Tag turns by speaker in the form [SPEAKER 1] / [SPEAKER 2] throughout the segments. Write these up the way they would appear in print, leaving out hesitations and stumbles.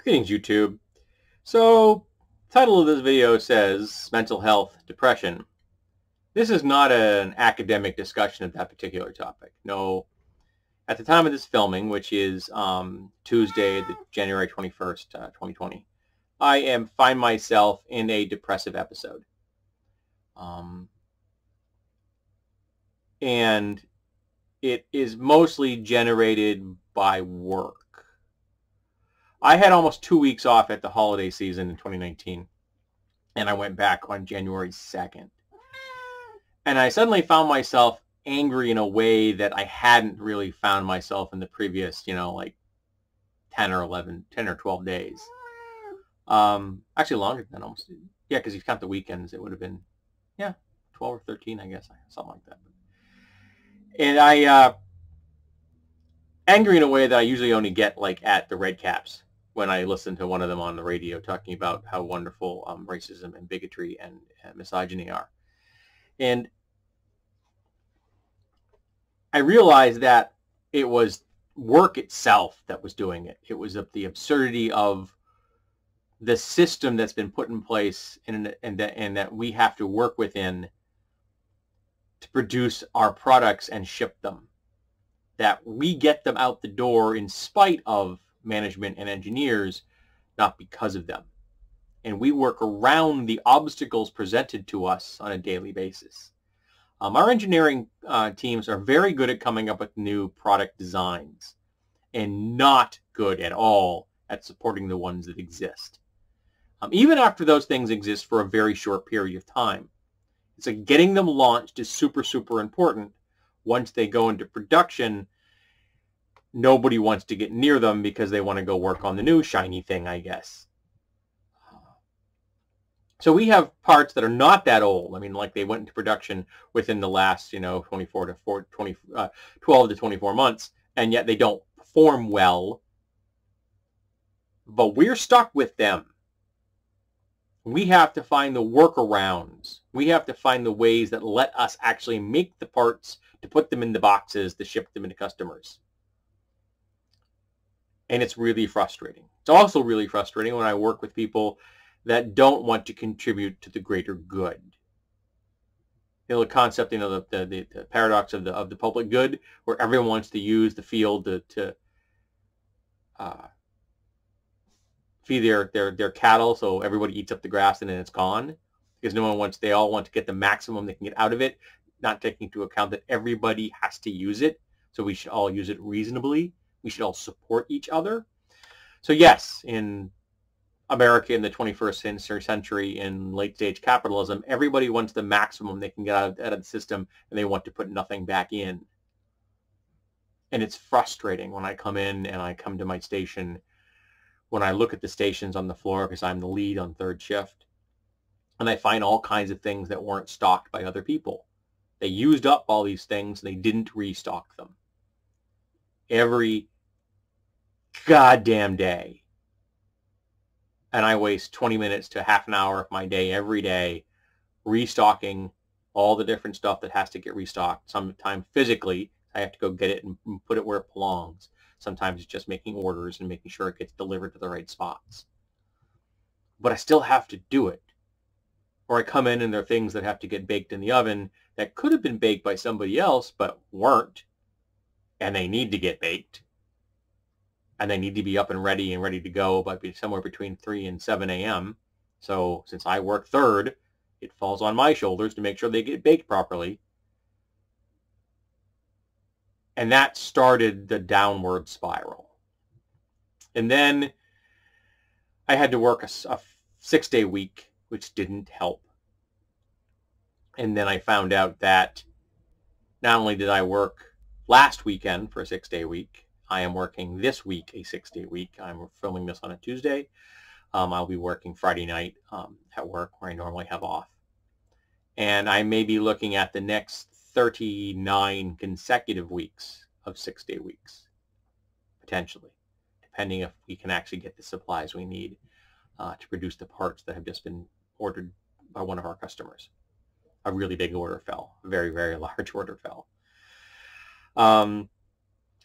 [SPEAKER 1] Greetings, YouTube. So, title of this video says mental health, depression. This is not an academic discussion of that particular topic. No, at the time of this filming, which is Tuesday, January 21st, 2020, I find myself in a depressive episode. And it is mostly generated by work. I had almost 2 weeks off at the holiday season in 2019, and I went back on January 2nd. And I suddenly found myself angry in a way that I hadn't really found myself in the previous, like 10 or 12 days. Actually longer than that, almost. Yeah, because if you count the weekends, it would have been, 12 or 13, I guess, something like that. And I, angry in a way that I usually only get at the Red Caps, when I listen to one of them on the radio talking about how wonderful racism and bigotry and misogyny are. And I realized that it was work itself that was doing it. It was the absurdity of the system that's been put in place and that we have to work within to produce our products and ship them. That we get them out the door in spite of management and engineers, not because of them. And we work around the obstacles presented to us on a daily basis. Our engineering teams are very good at coming up with new product designs and not good at all at supporting the ones that exist. Even after those things exist for a very short period of time. It's like getting them launched is super, super important. Once they go into production, nobody wants to get near them because they want to go work on the new shiny thing, I guess. So we have parts that are not that old. I mean, like they went into production within the last, 12 to 24 months, and yet they don't perform well. But we're stuck with them. We have to find the workarounds. We have to find the ways that let us actually make the parts to put them in the boxes to ship them into customers. And it's really frustrating. It's also really frustrating when I work with people that don't want to contribute to the greater good. The concept, the paradox of the public good, where everyone wants to use the field to feed their cattle, so everybody eats up the grass and then it's gone, because they all want to get the maximum they can get out of it, not taking into account that everybody has to use it. So we should all use it reasonably. We should all support each other. So yes, in America in the 21st century, in late-stage capitalism, everybody wants the maximum they can get out of the system, and they want to put nothing back in. And it's frustrating when I come in and I come to my station, when I look at the stations on the floor, because I'm the lead on third shift, and I find all kinds of things that weren't stocked by other people. They used up all these things, and they didn't restock them. Every goddamn day. And I waste 20 minutes to half an hour of my day every day restocking all the different stuff that has to get restocked. Sometimes physically, I have to go get it and put it where it belongs. Sometimes it's just making orders and making sure it gets delivered to the right spots. But I still have to do it. Or I come in and there are things that have to get baked in the oven that could have been baked by somebody else but weren't. And they need to get baked. And they need to be up and ready to go by somewhere between 3 and 7 a.m. So since I work third, it falls on my shoulders to make sure they get baked properly. And that started the downward spiral. And then I had to work a 6-day week, which didn't help. And then I found out that not only did I work last weekend for a 6-day week, I am working this week a 6-day week. I'm filming this on a Tuesday. I'll be working Friday night at work where I normally have off. And I may be looking at the next 39 consecutive weeks of 6-day weeks, potentially, depending if we can actually get the supplies we need to produce the parts that have just been ordered by one of our customers. A really big order fell. A very, very large order fell.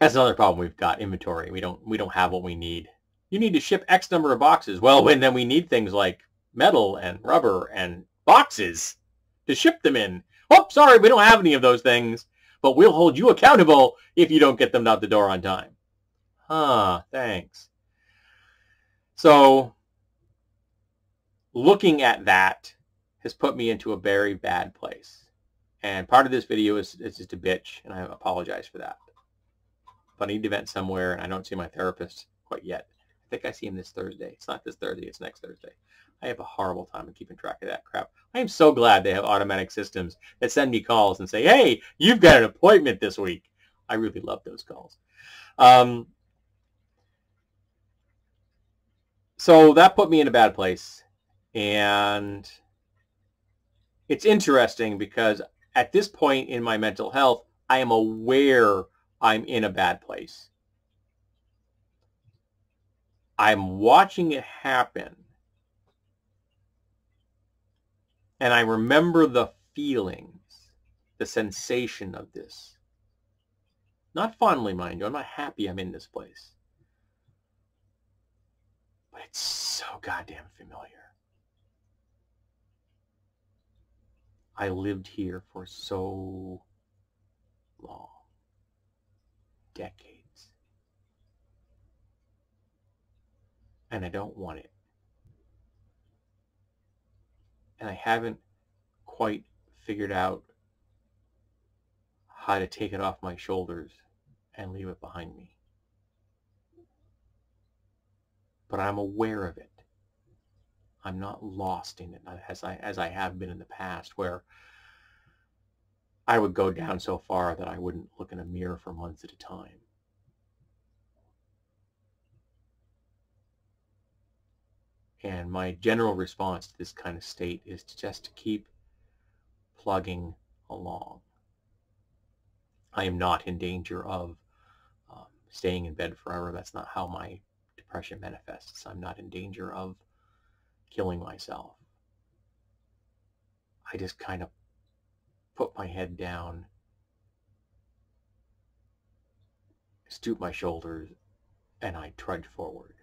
[SPEAKER 1] That's another problem we've got, inventory. We don't have what we need. You need to ship X number of boxes. Well, then we need things like metal and rubber and boxes to ship them in. Oh, sorry, we don't have any of those things, but we'll hold you accountable if you don't get them out the door on time. Huh, thanks. So looking at that has put me into a very bad place. And part of this video is just a bitch, and I apologize for that. But I need to vent somewhere, and I don't see my therapist quite yet. I think I see him this Thursday. It's not this Thursday, it's next Thursday. I have a horrible time of keeping track of that crap. I am so glad they have automatic systems that send me calls and say, hey, you've got an appointment this week. I really love those calls. So that put me in a bad place. And it's interesting because at this point in my mental health, I am aware I'm in a bad place. I'm watching it happen. And I remember the feelings, the sensation of this. Not fondly, mind you. I'm not happy I'm in this place. But it's so goddamn familiar. I lived here for so long. Decades. And I don't want it. And I haven't quite figured out how to take it off my shoulders and leave it behind me. But I'm aware of it. I'm not lost in it as I have been in the past, where I would go down so far that I wouldn't look in a mirror for months at a time. And my general response to this kind of state is to just keep plugging along. I am not in danger of staying in bed forever. That's not how my depression manifests. I'm not in danger of killing myself. I just kind of put my head down, stoop my shoulders, and I trudge forward.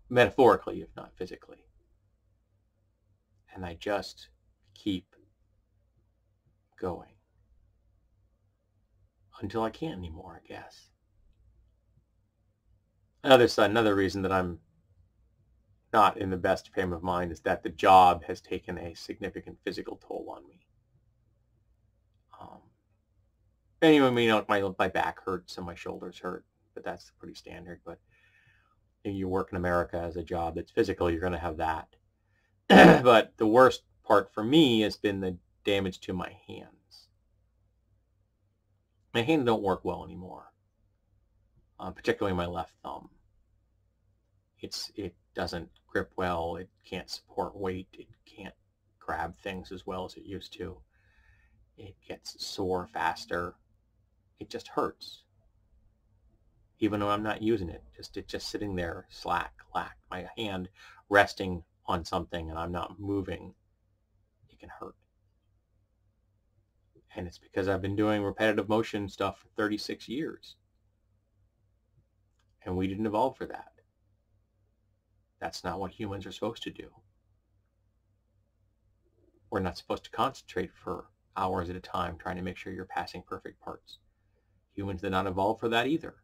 [SPEAKER 1] Metaphorically, if not physically. And I just keep going. Until I can't anymore, I guess. Another reason that I'm not in the best frame of mind is that the job has taken a significant physical toll on me. Anyway, my back hurts and my shoulders hurt, but that's pretty standard. But if you work in America as a job that's physical, you're going to have that. But the worst part for me has been the damage to my hands. My hands don't work well anymore, particularly my left thumb. It doesn't grip well. It can't support weight. It can't grab things as well as it used to. It gets sore faster. It just hurts. Even though I'm not using it, it's just sitting there slack, my hand resting on something and I'm not moving, it can hurt. And it's because I've been doing repetitive motion stuff for 36 years. And we didn't evolve for that. That's not what humans are supposed to do. We're not supposed to concentrate for hours at a time trying to make sure you're passing perfect parts. Humans did not evolve for that either.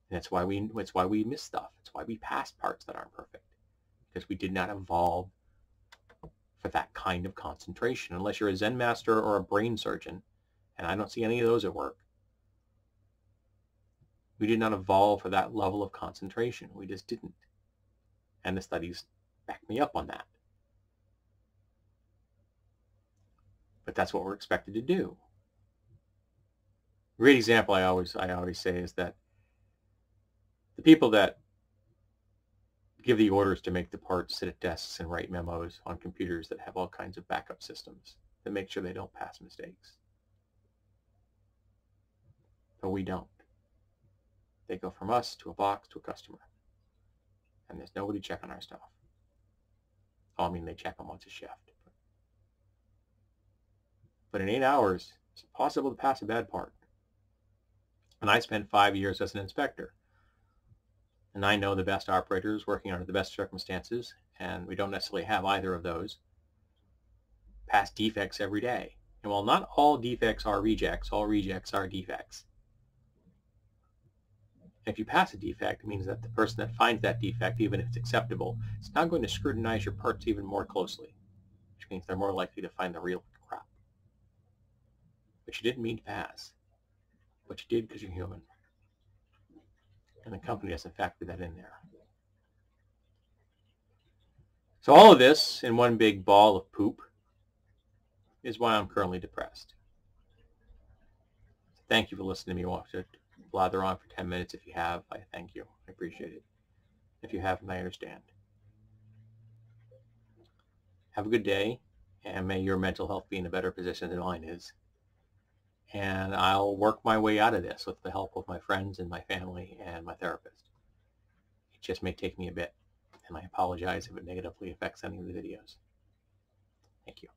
[SPEAKER 1] And that's why we miss stuff. It's why we pass parts that aren't perfect. Because we did not evolve for that kind of concentration. Unless you're a Zen master or a brain surgeon. And I don't see any of those at work. We did not evolve for that level of concentration. We just didn't. And the studies back me up on that. But that's what we're expected to do. A great example I always say is that the people that give the orders to make the parts sit at desks and write memos on computers that have all kinds of backup systems that make sure they don't pass mistakes. But we don't. They go from us to a box to a customer. And there's nobody checking our stuff. Oh, I mean, they check them once a shift. But in 8 hours, it's impossible to pass a bad part. And I spent 5 years as an inspector. And I know the best operators working under the best circumstances, and we don't necessarily have either of those, pass defects every day. And while not all defects are rejects, all rejects are defects. If you pass a defect, it means that the person that finds that defect, even if it's acceptable, is now going to scrutinize your parts even more closely, which means they're more likely to find the real crap. But you didn't mean to pass. But you did because you're human. And the company doesn't factor that in there. So all of this in one big ball of poop is why I'm currently depressed. Thank you for listening to me watch it blather on for 10 minutes. If you have, I thank you. I appreciate it. If you haven't, I understand. Have a good day, and may your mental health be in a better position than mine is. And I'll work my way out of this with the help of my friends and my family and my therapist. It just may take me a bit, and I apologize if it negatively affects any of the videos. Thank you.